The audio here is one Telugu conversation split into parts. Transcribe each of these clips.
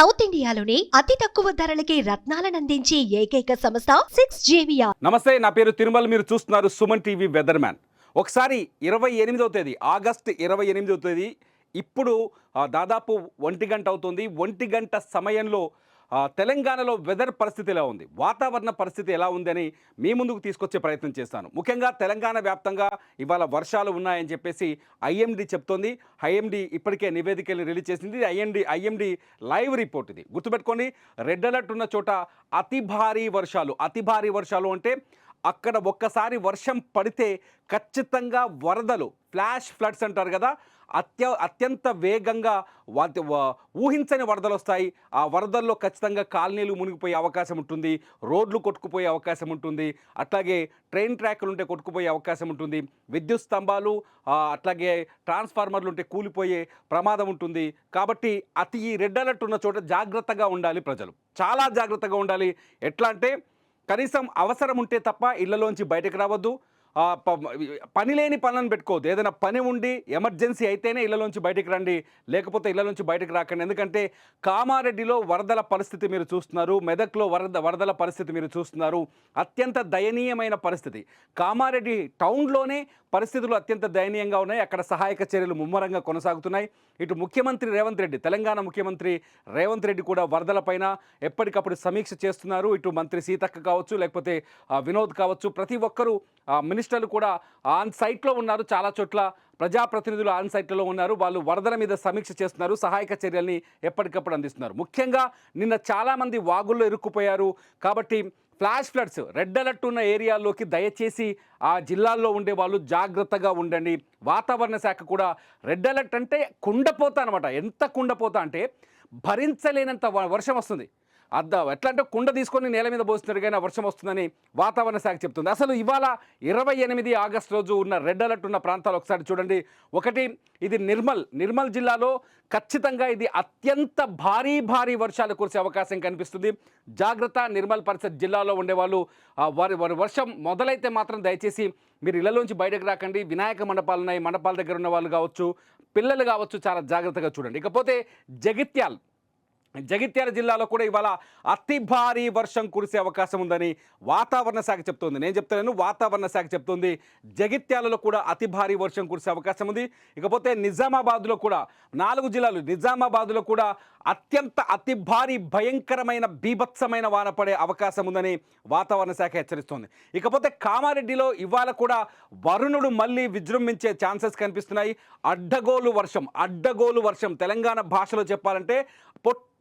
సౌత్ ఇండియాలోని అతి తక్కువ ధరలకి రత్నాలనందించే ఏకైక సంస్థ 6JVR. నమస్తే, నా పేరు తిరుమల. మీరు చూస్తున్నారు సుమన్ టీవీ వెదర్ మ్యాన్. ఒకసారి 28వ తేదీ ఆగస్టు 28వ తేదీ ఇప్పుడు దాదాపు 1 గంట అవుతుంది. 1 గంట సమయంలో తెలంగాణలో వెదర్ పరిస్థితి ఎలా ఉంది, వాతావరణ పరిస్థితి ఎలా ఉందని మీ ముందుకు తీసుకొచ్చే ప్రయత్నం చేస్తాను. ముఖ్యంగా తెలంగాణ వ్యాప్తంగా ఇవాళ వర్షాలు ఉన్నాయని చెప్పేసి ఐఎండీ చెప్తోంది. ఐఎండీ ఇప్పటికే నివేదికలు రిలీజ్ చేసింది. ఐఎండీ లైవ్ రిపోర్ట్ ఇది. గుర్తుపెట్టుకోండి, రెడ్ అలర్ట్ ఉన్న చోట అతి భారీ వర్షాలు అంటే అక్కడ ఒక్కసారి వర్షం పడితే ఖచ్చితంగా వరదలు, ఫ్లాష్ ఫ్లడ్స్ అంటారు కదా, అత్యంత వేగంగా ఊహించని వరదలు వస్తాయి. ఆ వరదల్లో ఖచ్చితంగా కాలనీలు మునిగిపోయే అవకాశం ఉంటుంది, రోడ్లు కొట్టుకుపోయే అవకాశం ఉంటుంది, అట్లాగే ట్రైన్ ట్రాక్లు ఉంటే కొట్టుకుపోయే అవకాశం ఉంటుంది, విద్యుత్ స్తంభాలు అట్లాగే ట్రాన్స్ఫార్మర్లు ఉంటే కూలిపోయే ప్రమాదం ఉంటుంది. కాబట్టి ఈ రెడ్ అలర్ట్ ఉన్న చోట జాగ్రత్తగా ఉండాలి ప్రజలు, చాలా జాగ్రత్తగా ఉండాలి. ఎట్లా అంటే కనీసం అవసరం ఉంటే తప్ప ఇళ్లలోంచి బయటకు రావద్దు. పని లేని పనులను పెట్టుకోవద్దు. ఏదైనా పని ఉండి ఎమర్జెన్సీ అయితేనే ఇళ్లలోంచి బయటకు రండి, లేకపోతే ఇళ్లలోంచి బయటకు రాకండి. ఎందుకంటే కామారెడ్డిలో వరదల పరిస్థితి మీరు చూస్తున్నారు, మెదక్లో వరదల పరిస్థితి మీరు చూస్తున్నారు. అత్యంత దయనీయమైన పరిస్థితి. కామారెడ్డి టౌన్లోనే పరిస్థితులు అత్యంత దయనీయంగా ఉన్నాయి. అక్కడ సహాయక చర్యలు ముమ్మరంగా కొనసాగుతున్నాయి. ఇటు ముఖ్యమంత్రి రేవంత్ రెడ్డి, తెలంగాణ ముఖ్యమంత్రి రేవంత్ రెడ్డి కూడా వరదలపైన ఎప్పటికప్పుడు సమీక్ష చేస్తున్నారు. ఇటు మంత్రి సీతక్క కావచ్చు, లేకపోతే వినోద్ కావచ్చు, ప్రతి ఒక్కరూ మినిస్టర్లు కూడా ఆన్ సైట్లో ఉన్నారు. చాలా చోట్ల ప్రజాప్రతినిధులు ఆన్ సైట్లో ఉన్నారు. వాళ్ళు వరదల మీద సమీక్ష చేస్తున్నారు, సహాయక చర్యల్ని ఎప్పటికప్పుడు అందిస్తున్నారు. ముఖ్యంగా నిన్న చాలామంది వాగుల్లో ఇరుక్కుపోయారు. కాబట్టి ఫ్లాష్ ఫ్లడ్స్, రెడ్ అలర్ట్ ఉన్న ఏరియాల్లోకి దయచేసి ఆ జిల్లాల్లో ఉండే వాళ్ళు జాగ్రత్తగా ఉండండి. వాతావరణ శాఖ కూడా రెడ్ అలర్ట్ అంటే కుండపోత అనమాట. ఎంత కుండపోత అంటే భరించలేనంత వర్షం వస్తుంది. ఎట్లా అంటే కుండ తీసుకొని నేల మీద పోస్తున్నట్టుగా వర్షం వస్తుందని వాతావరణ శాఖ చెప్తుంది. అసలు ఇవాళ 28 ఆగస్టు రోజు ఉన్న రెడ్ అలర్ట్ ఉన్న ప్రాంతాలు ఒకసారి చూడండి. ఒకటి, ఇది నిర్మల్ జిల్లాలో ఖచ్చితంగా ఇది అత్యంత భారీ వర్షాలు కురిసే అవకాశం కనిపిస్తుంది. జాగ్రత్త. నిర్మల్ పరిసర జిల్లాలో ఉండేవాళ్ళు వారి వర్షం మొదలైతే మాత్రం దయచేసి మీరు ఇళ్లలోంచి బయటకు రాకండి. వినాయక మండపాలు ఉన్నాయి, మండపాల దగ్గర ఉన్న వాళ్ళు కావచ్చు, పిల్లలు కావచ్చు, చాలా జాగ్రత్తగా చూడండి. ఇకపోతే జగిత్యాల జిల్లాలో కూడా ఇవాళ అతి భారీ వర్షం కురిసే అవకాశం ఉందని వాతావరణ శాఖ చెప్తోంది. నేను చెప్తాను, వాతావరణ శాఖ చెప్తోంది. జగిత్యాలలో కూడా అతి భారీ వర్షం కురిసే అవకాశం ఉంది. ఇకపోతే నిజామాబాద్లో కూడా 4 జిల్లాలు, నిజామాబాద్లో కూడా అతి భారీ భయంకరమైన బీభత్సమైన వాన పడే అవకాశం ఉందని వాతావరణ శాఖ హెచ్చరిస్తోంది. ఇకపోతే కామారెడ్డిలో ఇవాళ కూడా వరుణుడు మళ్ళీ విజృంభించే ఛాన్సెస్ కనిపిస్తున్నాయి. అడ్డగోలు వర్షం తెలంగాణ భాషలో చెప్పాలంటే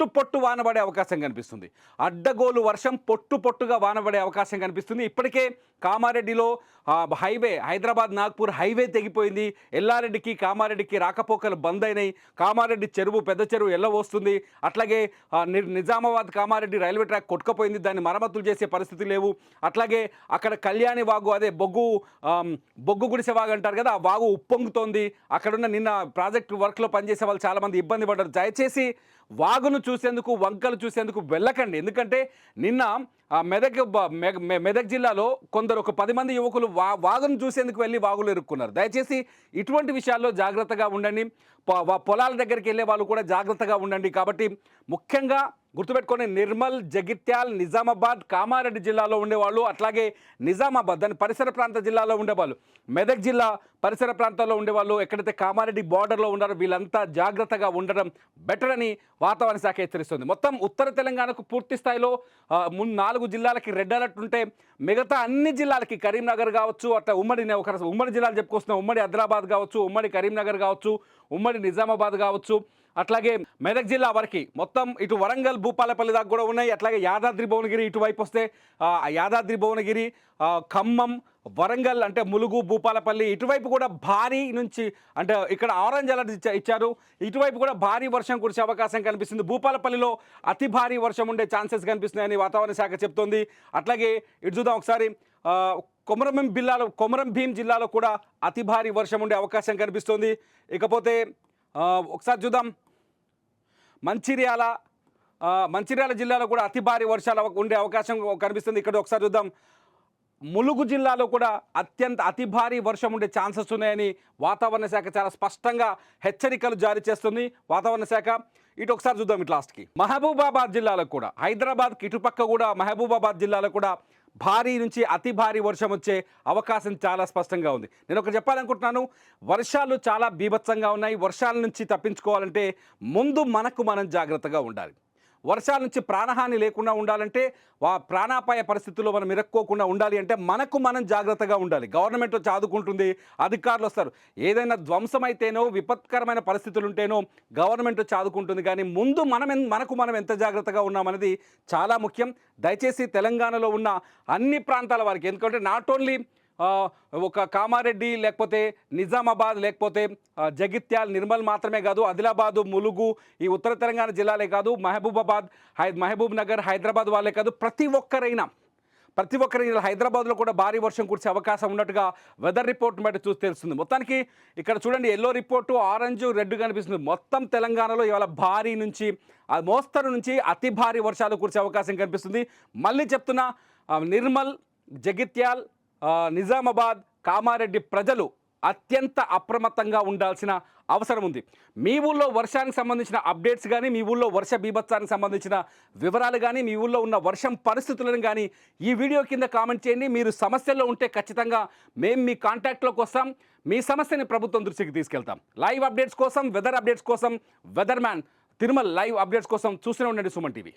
పొట్టు వానబడే అవకాశం కనిపిస్తుంది. అడ్డగోలు వర్షం పొట్టుగా వానబడే అవకాశం కనిపిస్తుంది. ఇప్పటికే కామారెడ్డిలో హైవే, హైదరాబాద్ నాగ్పూర్ హైవే తెగిపోయింది. ఎల్లారెడ్డికి కామారెడ్డికి రాకపోకలు బంద్ అయినాయి. కామారెడ్డి పెద్ద చెరువు వస్తుంది. అట్లాగే నిజామాబాద్ కామారెడ్డి రైల్వే ట్రాక్ కొట్టుకుపోయింది, దాన్ని మరమ్మతులు చేసే పరిస్థితి లేవు. అట్లాగే అక్కడ కళ్యాణి వాగు, అదే బొగ్గు గుడిసె వాగు అంటారు కదా, ఆ వాగు ఉప్పొంగుతోంది. అక్కడున్న నిన్న ప్రాజెక్టు వర్క్లో పనిచేసే వాళ్ళు చాలామంది ఇబ్బంది పడ్డారు. దయచేసి వాగును చూసేందుకు, వంకలు చూసేందుకు వెళ్ళకండి. ఎందుకంటే నిన్న మెదక్ జిల్లాలో ఒక 10 మంది యువకులు వాగును చూసేందుకు వెళ్ళి వాగులు ఇరుక్కున్నారు. దయచేసి ఇటువంటి విషయాల్లో జాగ్రత్తగా ఉండండి. పొలాల దగ్గరికి వెళ్ళే వాళ్ళు కూడా జాగ్రత్తగా ఉండండి. కాబట్టి ముఖ్యంగా గుర్తుపెట్టుకొని, నిర్మల్, జగిత్యాల్, నిజామాబాద్, కామారెడ్డి జిల్లాలో ఉండేవాళ్ళు, అట్లాగే నిజామాబాద్ దాని పరిసర ప్రాంత జిల్లాలో ఉండేవాళ్ళు, మెదక్ జిల్లా పరిసర ప్రాంతాల్లో ఉండేవాళ్ళు, ఎక్కడైతే కామారెడ్డి బార్డర్లో ఉన్నారో వీళ్ళంతా జాగ్రత్తగా ఉండడం బెటర్ అని వాతావరణ శాఖ హెచ్చరిస్తుంది. మొత్తం ఉత్తర తెలంగాణకు పూర్తి స్థాయిలో 4 జిల్లాలకి రెడ్ అలర్ట్ ఉంటే మిగతా అన్ని జిల్లాలకి, కరీంనగర్ కావచ్చు, అట్లా ఉమ్మడి జిల్లాలు చెప్పుకొస్తున్నాం, ఉమ్మడి ఆదిలాబాద్ కావచ్చు, ఉమ్మడి కరీంనగర్ కావచ్చు, ఉమ్మడి నిజామాబాద్ కావచ్చు, అట్లాగే మెదక్ జిల్లా వరకు మొత్తం ఇటు వరంగల్, భూపాలపల్లి దాకా కూడా ఉన్నాయి. అట్లాగే యాదాద్రి భువనగిరి ఇటువైపు వస్తే యాదాద్రి భువనగిరి, ఖమ్మం, వరంగల్ అంటే ములుగు, భూపాలపల్లి ఇటువైపు కూడా భారీ నుంచి, అంటే ఇక్కడ ఆరెంజ్ అలర్ట్ ఇచ్చారు. ఇటువైపు కూడా భారీ వర్షం కురిసే అవకాశం కనిపిస్తుంది. భూపాలపల్లిలో అతి భారీ వర్షం ఉండే ఛాన్సెస్ కనిపిస్తున్నాయని వాతావరణ శాఖ చెప్తోంది. అట్లాగే ఇటు చూద్దాం ఒకసారి, కొమరం భీం జిల్లాలో కూడా అతి భారీ వర్షం ఉండే అవకాశం కనిపిస్తుంది. ఇకపోతే ఒకసారి చూద్దాం, మంచిర్యాల జిల్లాలో కూడా అతి భారీ వర్షాలు ఉండే అవకాశం కనిపిస్తుంది. ఇక్కడ ఒకసారి చూద్దాం, ములుగు జిల్లాలో కూడా అతి భారీ వర్షం ఉండే ఛాన్సెస్ ఉన్నాయని వాతావరణ శాఖ చాలా స్పష్టంగా హెచ్చరికలు జారీ చేస్తుంది వాతావరణ శాఖ. ఇటు ఒకసారి చూద్దాం ఇటు లాస్ట్కి. మహబూబాబాద్ జిల్లాలో కూడా, హైదరాబాద్కి ఇటుపక్క కూడా మహబూబాబాద్ జిల్లాలో కూడా భారీ నుంచి అతి భారీ వర్షం వచ్చే అవకాశం చాలా స్పష్టంగా ఉంది. నేను ఒకటి చెప్పాలనుకుంటున్నాను, వర్షాలు చాలా బీభత్సంగా ఉన్నాయి. వర్షాల నుంచి తప్పించుకోవాలంటే ముందు మనం జాగ్రత్తగా ఉండాలి. వర్షాల నుంచి ప్రాణహాని లేకుండా ఉండాలంటే, ప్రాణాపాయ పరిస్థితుల్లో మనం ఇరుక్కోకుండా ఉండాలి అంటే మనం జాగ్రత్తగా ఉండాలి. గవర్నమెంట్ వచ్చి ఆదుకుంటుంది, అధికారులు వస్తారు. ఏదైనా ధ్వంసమైతేనో విపత్కరమైన పరిస్థితులు ఉంటేనో గవర్నమెంట్ వచ్చి ఆదుకుంటుంది. కానీ ముందు మనం ఎంత జాగ్రత్తగా ఉన్నామనేది చాలా ముఖ్యం. దయచేసి తెలంగాణలో ఉన్న అన్ని ప్రాంతాల వారికి, ఎందుకంటే నాట్ ఓన్లీ ఒక కామారెడ్డి లేకపోతే నిజామాబాద్ లేకపోతే జగిత్యాల్ నిర్మల్ మాత్రమే కాదు, ఆదిలాబాదు, ములుగు, ఈ ఉత్తర తెలంగాణ జిల్లాలే కాదు, మహబూబ్ నగర్, హైదరాబాద్ వాళ్ళే కాదు, ప్రతి ఒక్కరైనా హైదరాబాద్లో కూడా భారీ వర్షం కురిసే అవకాశం ఉన్నట్టుగా వెదర్ రిపోర్ట్ బట్టి చూసి తెలుస్తుంది. మొత్తానికి ఇక్కడ చూడండి, ఎల్లో రిపోర్టు ఆరెంజ్ రెడ్ కనిపిస్తుంది. మొత్తం తెలంగాణలో ఇవాళ భారీ నుంచి మోస్తరు నుంచి అతి భారీ వర్షాలు కురిసే అవకాశం కనిపిస్తుంది. మళ్ళీ చెప్తున్నా, నిర్మల్, జగిత్యాల్, నిజామాబాద్, కామారెడ్డి ప్రజలు అత్యంత అప్రమత్తంగా ఉండాల్సిన అవసరం ఉంది. మీ ఊళ్ళో వర్షానికి సంబంధించిన అప్డేట్స్ కానీ, మీ ఊళ్ళో వర్ష బీభత్సానికి సంబంధించిన వివరాలు కానీ, మీ ఊళ్ళో ఉన్న వర్షం పరిస్థితులను కానీ ఈ వీడియో కింద కామెంట్ చేయండి. మీరు సమస్యల్లో ఉంటే ఖచ్చితంగా మేము మీ కాంటాక్ట్లోకి వస్తాం. మీ సమస్యని ప్రభుత్వం దృష్టికి తీసుకెళ్తాం. లైవ్ అప్డేట్స్ కోసం, వెదర్ అప్డేట్స్ కోసం, weather man Tirumala live updates కోసం చూస్తూనే ఉండండి సుమన్ టీవీ.